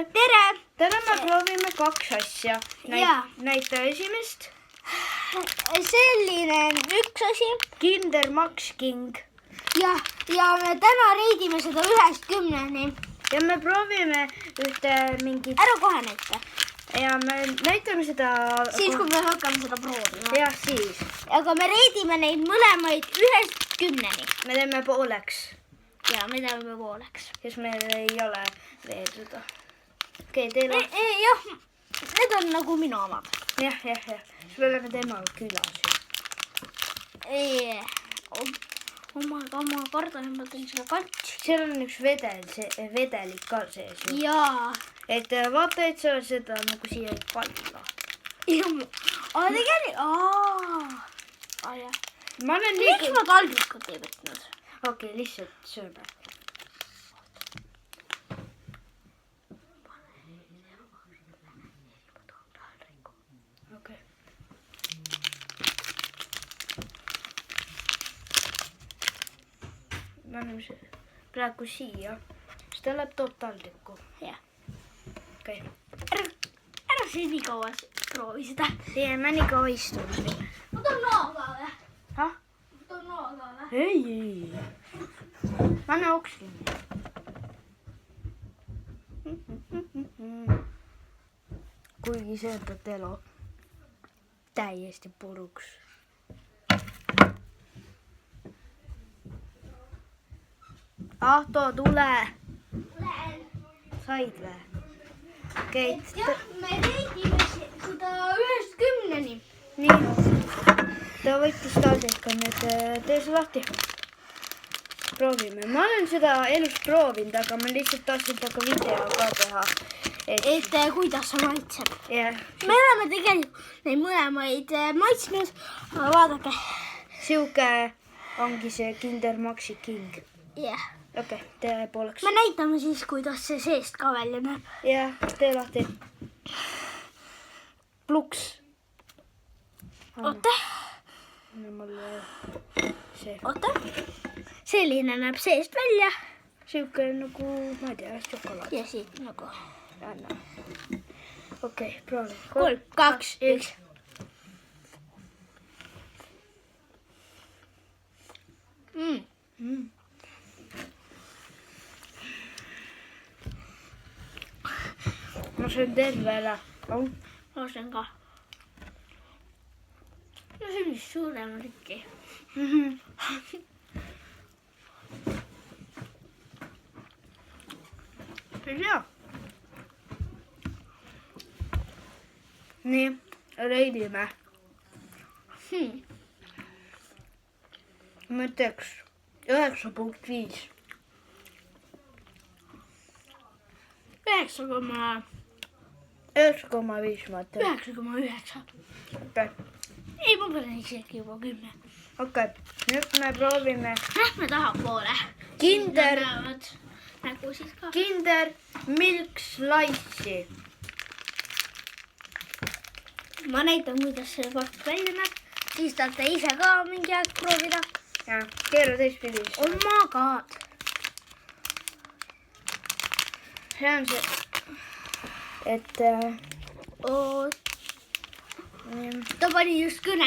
Tere! Täna me proovime 2 asja. Näita esimest. Selline üks asi. Kinder Max King. Ja me täna reidime seda 1-10-ni. Ja me proovime ühte mingit... Ära kohe näita. Ja me näitame seda... Siis kui me hakkame seda proovima. Jah, siis. Aga me reidime neid mõlemaid 1-10-ni. Me teeme pooleks. Ja me teeme pooleks. Kes meil ei ole veeduda. Okei, teil on... Jah, need on nagu minu omad. Jah. Siis me oleme temal külas. Ma kardan, et ma teen seda katsi. Seal on üks vedelik ka sees. Jaa. Et vaata, et sa seda nagu siia ei palla. Tegelikult... Ma olen Miks ma taldrikut ei võtnud? Okei, lihtsalt sööme. Okei. Me anname praegu siia. Siis ta läheb toot taldrikku. Jah. Okei. Ära siis nii kaua proovi seda. Mä nii kaua istun siin. Ma toon nooga või? Hah? Ma toon nooga või? Ei. Ma anna oksin. Kuigi see on Totelo täiesti puruks. Ahto, tule! Lähen. Said või? Okei. Jah, me reidime seda 1-10-ni. Nii. Ta võttis taldrika, nüüd tee see lahti. Proovime. Ma olen seda elus proovinud, aga ma lihtsalt tahtsin taga video ka teha. Et kuidas see maitseb. Jah. Me oleme tegelikult neid mõlemaid maitsnud, aga vaadake. Siuke ongi see Kinder Maxi King. Jah. Okei, tee pooleks. Me näitame siis, kuidas see seest ka välja näeb. Jah, tee lahti. Pluks. Oota. Oota. Selline näeb seest välja. Siuke nagu, ma ei tea, šokolaad. Ja siit nagu. Anna. Okei, proovi. 3, 2, 1. Ma söön terve ära. Ma söön ka. No see on vist suurema tükki. Ei tea. Nii, reidime. Ma ütleks 9.5. 9,5 ma ütlen. 9,9. Okei. Ei, ma panen isegi juba 10. Okei, nüüd me proovime Lähme tahapoole. Kinder Nägu siis ka. Kinder Milk Slice'i. Ma näitan, kuidas see pakk välja näeb. Siis tahate ise ka mingi aeg proovida. Ja, keeru teistpidi. Oh my god. See on see, et Ta pani just kõne.